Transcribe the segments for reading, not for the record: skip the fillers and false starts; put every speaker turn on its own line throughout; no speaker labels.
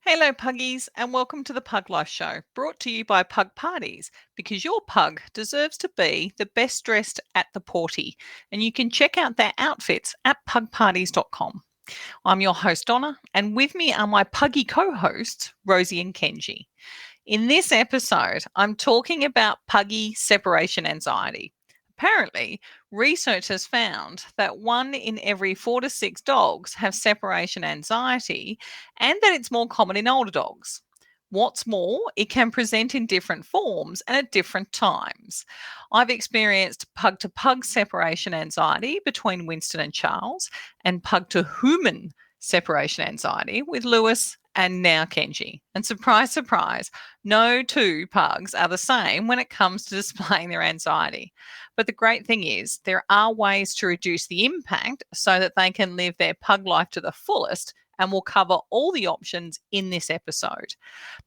Hello, Puggies, and welcome to the Pug Life Show, brought to you by Pug Parties, because your pug deserves to be the best dressed at the porty, and you can check out their outfits at pugparties.com. I'm your host, Donna, and with me are my Puggy co hosts, Rosie and Kenji. In this episode, I'm talking about Puggy separation anxiety. Apparently, research has found that 1 in every 4 to 6 dogs have separation anxiety and that it's more common in older dogs. What's more, it can present in different forms and at different times. I've experienced pug-to-pug separation anxiety between Winston and Charles and pug-to-Hooman separation anxiety with Lewis and now Kenji. And surprise, surprise, no two pugs are the same when it comes to displaying their anxiety. But the great thing is, there are ways to reduce the impact so that they can live their pug life to the fullest, and we'll cover all the options in this episode.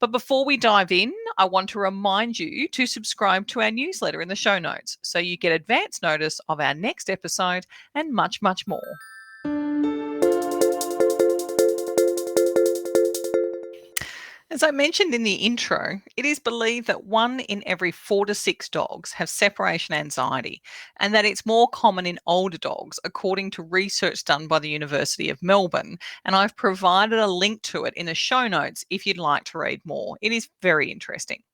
But before we dive in, I want to remind you to subscribe to our newsletter in the show notes so you get advance notice of our next episode and much, much more. As I mentioned in the intro, it is believed that 1 in every 4 to 6 dogs have separation anxiety and that it's more common in older dogs, according to research done by the University of Melbourne. And I've provided a link to it in the show notes if you'd like to read more. It is very interesting.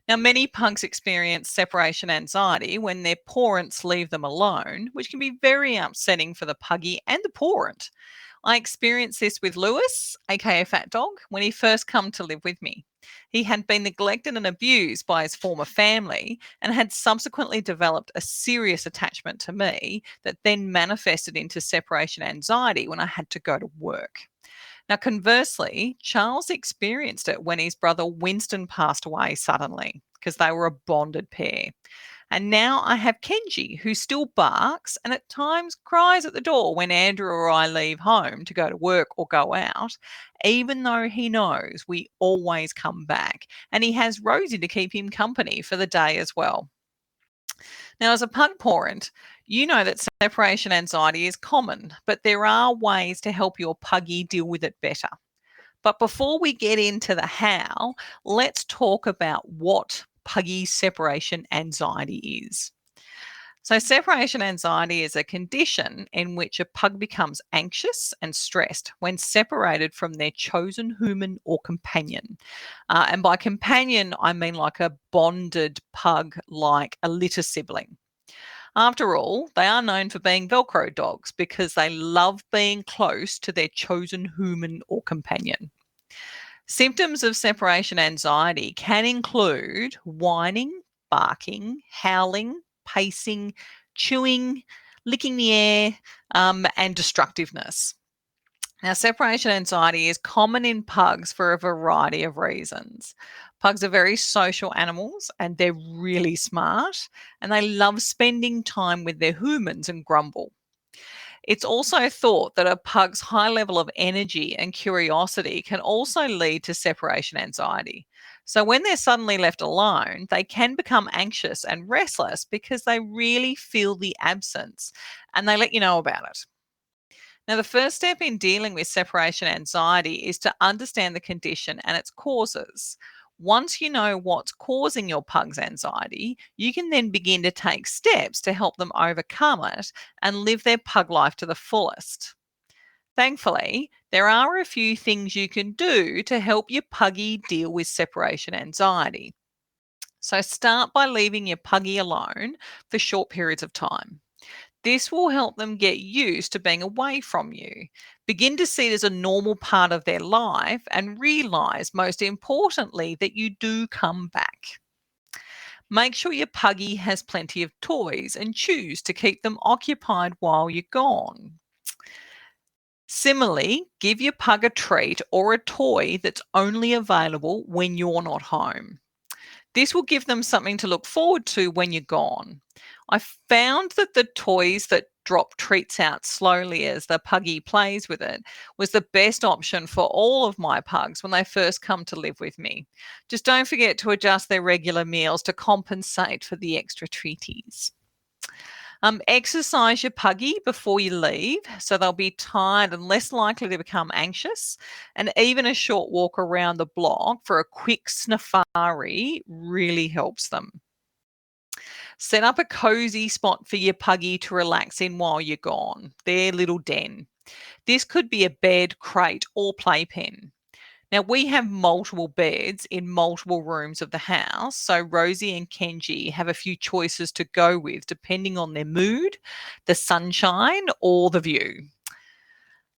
Now, many pugs experience separation anxiety when their parents leave them alone, which can be very upsetting for the puggy and the parent. I experienced this with Lewis, aka Fat Dog, when he first come to live with me. He had been neglected and abused by his former family and had subsequently developed a serious attachment to me that then manifested into separation anxiety when I had to go to work. Now, conversely, Charles experienced it when his brother Winston passed away suddenly because they were a bonded pair. And now I have Kenji, who still barks and at times cries at the door when Andrew or I leave home to go to work or go out, even though he knows we always come back. And he has Rosie to keep him company for the day as well. Now, as a pug parent, you know that separation anxiety is common, but there are ways to help your puggy deal with it better. But before we get into the how, let's talk about what puggy separation anxiety is. So, separation anxiety is a condition in which a pug becomes anxious and stressed when separated from their chosen human or companion. And by companion, I mean like a bonded pug, like a litter sibling. After all, they are known for being Velcro dogs because they love being close to their chosen human or companion. Symptoms of separation anxiety can include whining, barking, howling, pacing, chewing, licking the air, and destructiveness. Now, separation anxiety is common in pugs for a variety of reasons. Pugs are very social animals and they're really smart, and they love spending time with their humans and grumble. It's also thought that a pug's high level of energy and curiosity can also lead to separation anxiety. So, when they're suddenly left alone, they can become anxious and restless because they really feel the absence and they let you know about it. Now, the first step in dealing with separation anxiety is to understand the condition and its causes. Once you know what's causing your pug's anxiety, you can then begin to take steps to help them overcome it and live their pug life to the fullest. Thankfully, there are a few things you can do to help your puggy deal with separation anxiety. So, start by leaving your puggy alone for short periods of time. This will help them get used to being away from you, begin to see it as a normal part of their life, and realize, most importantly, that you do come back. Make sure your puggy has plenty of toys and chews to keep them occupied while you're gone. Similarly, give your pug a treat or a toy that's only available when you're not home. This will give them something to look forward to when you're gone. I found that the toys that drop treats out slowly as the puggy plays with it was the best option for all of my pugs when they first come to live with me. Just don't forget to adjust their regular meals to compensate for the extra treaties. Exercise your puggy before you leave so they'll be tired and less likely to become anxious. And even a short walk around the block for a quick safari really helps them. Set up a cozy spot for your puggy to relax in while you're gone, their little den. This could be a bed, crate, or playpen. Now, we have multiple beds in multiple rooms of the house, so Rosie and Kenji have a few choices to go with depending on their mood, the sunshine, or the view.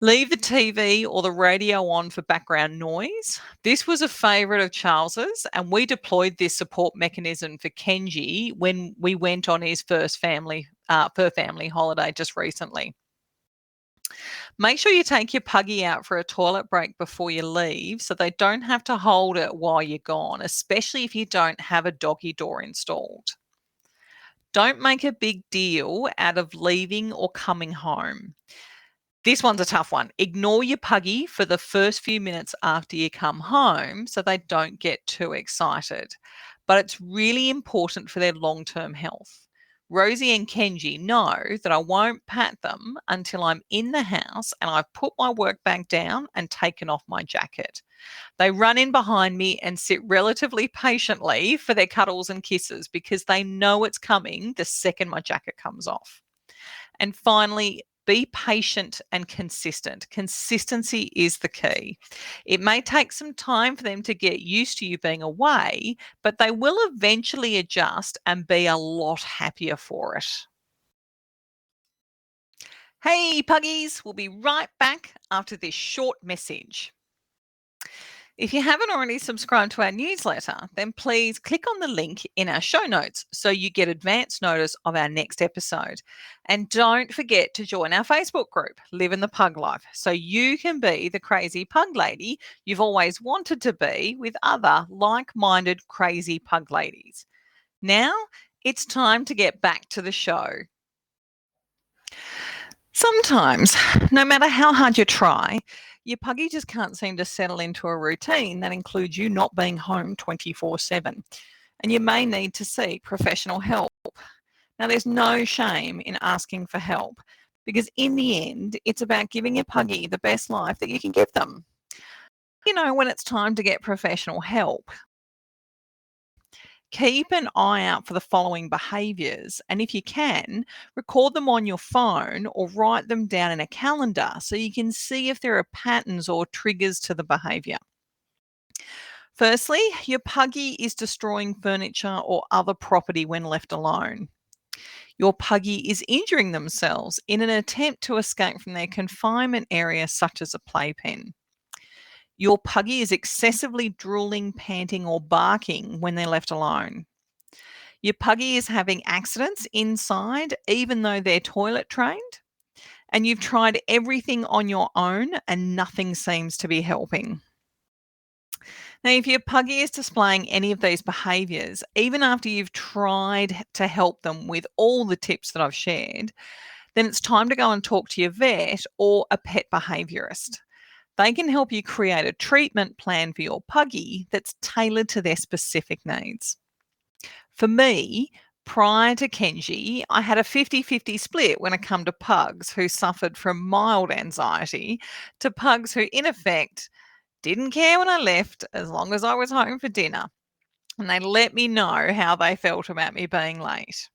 Leave the TV or the radio on for background noise. This was a favourite of Charles's, and we deployed this support mechanism for Kenji when we went on his first family holiday just recently. Make sure you take your puggy out for a toilet break before you leave so they don't have to hold it while you're gone, especially if you don't have a doggy door installed. Don't make a big deal out of leaving or coming home. This one's a tough one. Ignore your puggy for the first few minutes after you come home so they don't get too excited. But it's really important for their long-term health. Rosie and Kenji know that I won't pat them until I'm in the house and I've put my work bag down and taken off my jacket. They run in behind me and sit relatively patiently for their cuddles and kisses because they know it's coming the second my jacket comes off. And finally, be patient and consistent. Consistency is the key. It may take some time for them to get used to you being away, but they will eventually adjust and be a lot happier for it. Hey, Puggies, we'll be right back after this short message. If you haven't already subscribed to our newsletter, then please click on the link in our show notes so you get advance notice of our next episode. And don't forget to join our Facebook group, Living the Pug Life, so you can be the crazy pug lady you've always wanted to be with other like-minded crazy pug ladies. Now, it's time to get back to the show. Sometimes, no matter how hard you try, your puggy just can't seem to settle into a routine that includes you not being home 24/7, and you may need to seek professional help. Now, there's no shame in asking for help because in the end, it's about giving your puggy the best life that you can give them. You know when it's time to get professional help. Keep an eye out for the following behaviours, and if you can, record them on your phone or write them down in a calendar so you can see if there are patterns or triggers to the behaviour. Firstly, your puggy is destroying furniture or other property when left alone. Your puggy is injuring themselves in an attempt to escape from their confinement area, such as a playpen. Your puggy is excessively drooling, panting, or barking when they're left alone. Your puggy is having accidents inside, even though they're toilet trained. And you've tried everything on your own and nothing seems to be helping. Now, if your puggy is displaying any of these behaviours, even after you've tried to help them with all the tips that I've shared, then it's time to go and talk to your vet or a pet behaviourist. They can help you create a treatment plan for your puggy that's tailored to their specific needs. For me, prior to Kenji, I had a 50-50 split when it came to pugs who suffered from mild anxiety to pugs who, in effect, didn't care when I left as long as I was home for dinner. And they let me know how they felt about me being late.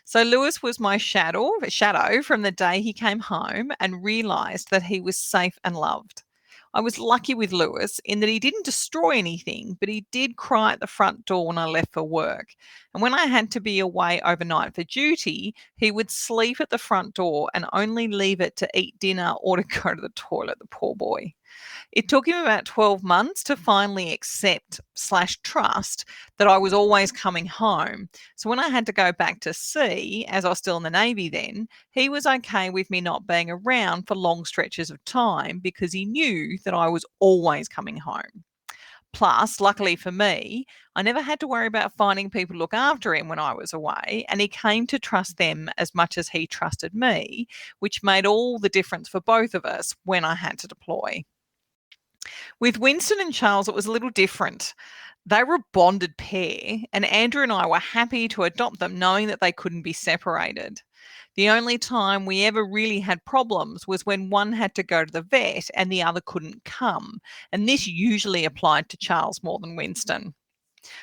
So Lewis was my shadow from the day he came home and realised that he was safe and loved. I was lucky with Lewis in that he didn't destroy anything, but he did cry at the front door when I left for work. And when I had to be away overnight for duty, he would sleep at the front door and only leave it to eat dinner or to go to the toilet, the poor boy. It took him about 12 months to finally accept/trust that I was always coming home. So when I had to go back to sea, as I was still in the Navy then, he was okay with me not being around for long stretches of time because he knew that I was always coming home. Plus, luckily for me, I never had to worry about finding people to look after him when I was away, and he came to trust them as much as he trusted me, which made all the difference for both of us when I had to deploy. With Winston and Charles, it was a little different. They were a bonded pair, and Andrew and I were happy to adopt them, knowing that they couldn't be separated. The only time we ever really had problems was when one had to go to the vet and the other couldn't come. And this usually applied to Charles more than Winston.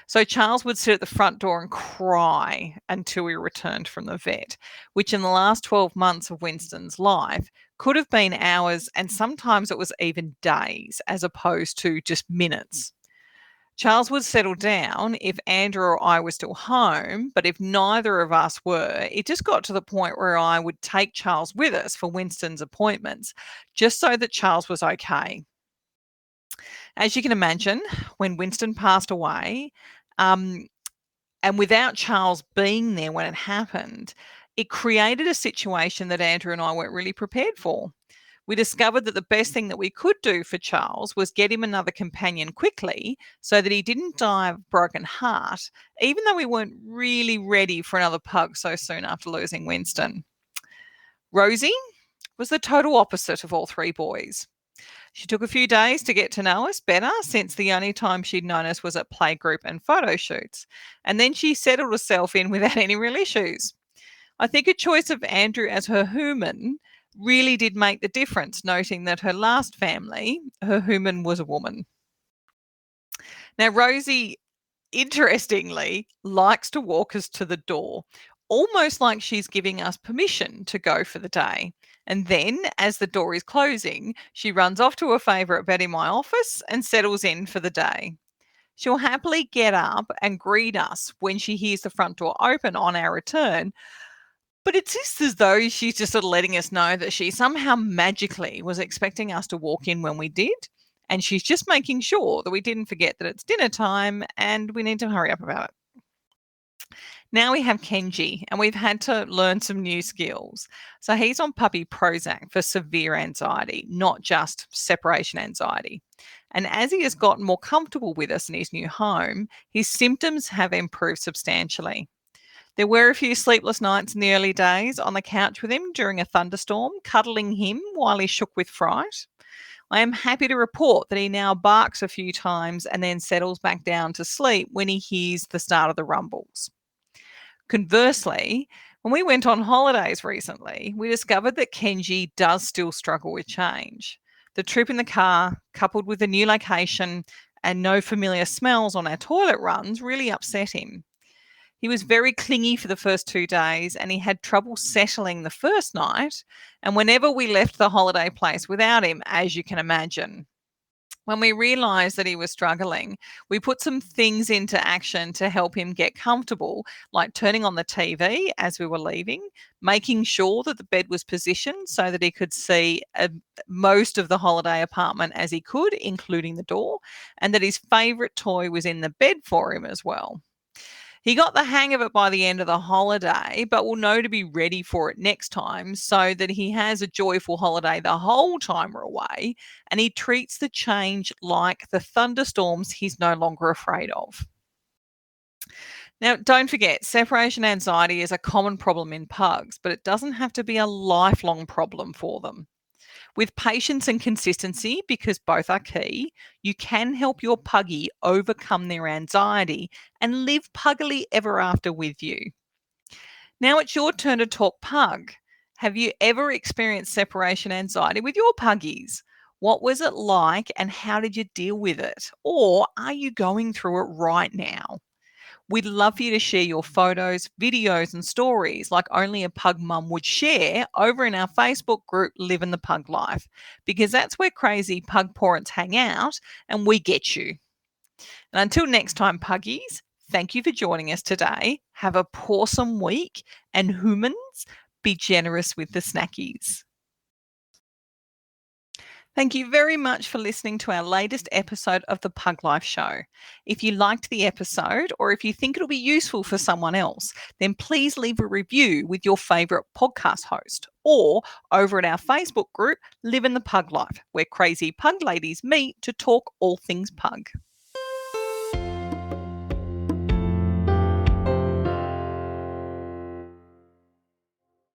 So Charles would sit at the front door and cry until we returned from the vet, which in the last 12 months of Winston's life could have been hours, and sometimes it was even days as opposed to just minutes. Charles would settle down if Andrew or I were still home, but if neither of us were, it just got to the point where I would take Charles with us for Winston's appointments, just so that Charles was okay. As you can imagine, when Winston passed away, um, and without Charles being there when it happened, it created a situation that Andrew and I weren't really prepared for. We discovered that the best thing that we could do for Charles was get him another companion quickly so that he didn't die of a broken heart, even though we weren't really ready for another pug so soon after losing Winston. Rosie was the total opposite of all three boys. She took a few days to get to know us better, since the only time she'd known us was at playgroup and photo shoots. And then she settled herself in without any real issues. I think a choice of Andrew as her Hooman really did make the difference, noting that her last family, her Hooman was a woman. Now, Rosie, interestingly, likes to walk us to the door, almost like she's giving us permission to go for the day. And then, as the door is closing, she runs off to her favourite bed in my office and settles in for the day. She'll happily get up and greet us when she hears the front door open on our return, but it's just as though she's just sort of letting us know that she somehow magically was expecting us to walk in when we did. And she's just making sure that we didn't forget that it's dinner time and we need to hurry up about it. Now we have Kenji, and we've had to learn some new skills. So he's on puppy Prozac for severe anxiety, not just separation anxiety. And as he has gotten more comfortable with us in his new home, his symptoms have improved substantially. There were a few sleepless nights in the early days on the couch with him during a thunderstorm, cuddling him while he shook with fright. I am happy to report that he now barks a few times and then settles back down to sleep when he hears the start of the rumbles. Conversely, when we went on holidays recently, we discovered that Kenji does still struggle with change. The trip in the car, coupled with the new location and no familiar smells on our toilet runs, really upset him. He was very clingy for the first 2 days, and he had trouble settling the first night, and whenever we left the holiday place without him, as you can imagine. When we realised that he was struggling, we put some things into action to help him get comfortable, like turning on the TV as we were leaving, making sure that the bed was positioned so that he could see most of the holiday apartment as he could, including the door, and that his favourite toy was in the bed for him as well. He got the hang of it by the end of the holiday, but will know to be ready for it next time so that he has a joyful holiday the whole time we're away, and he treats the change like the thunderstorms he's no longer afraid of. Now, don't forget, separation anxiety is a common problem in pugs, but it doesn't have to be a lifelong problem for them. With patience and consistency, because both are key, you can help your puggy overcome their anxiety and live puggily ever after with you. Now it's your turn to talk pug. Have you ever experienced separation anxiety with your puggies? What was it like and how did you deal with it? Or are you going through it right now? We'd love for you to share your photos, videos, and stories like only a pug mum would share over in our Facebook group, Living the Pug Life, because that's where crazy pug parents hang out and we get you. And until next time, puggies, thank you for joining us today. Have a pawsome week, and humans, be generous with the snackies. Thank you very much for listening to our latest episode of the Pug Life Show. If you liked the episode, or if you think it'll be useful for someone else, then please leave a review with your favourite podcast host, or over at our Facebook group, Live in the Pug Life, where crazy pug ladies meet to talk all things pug.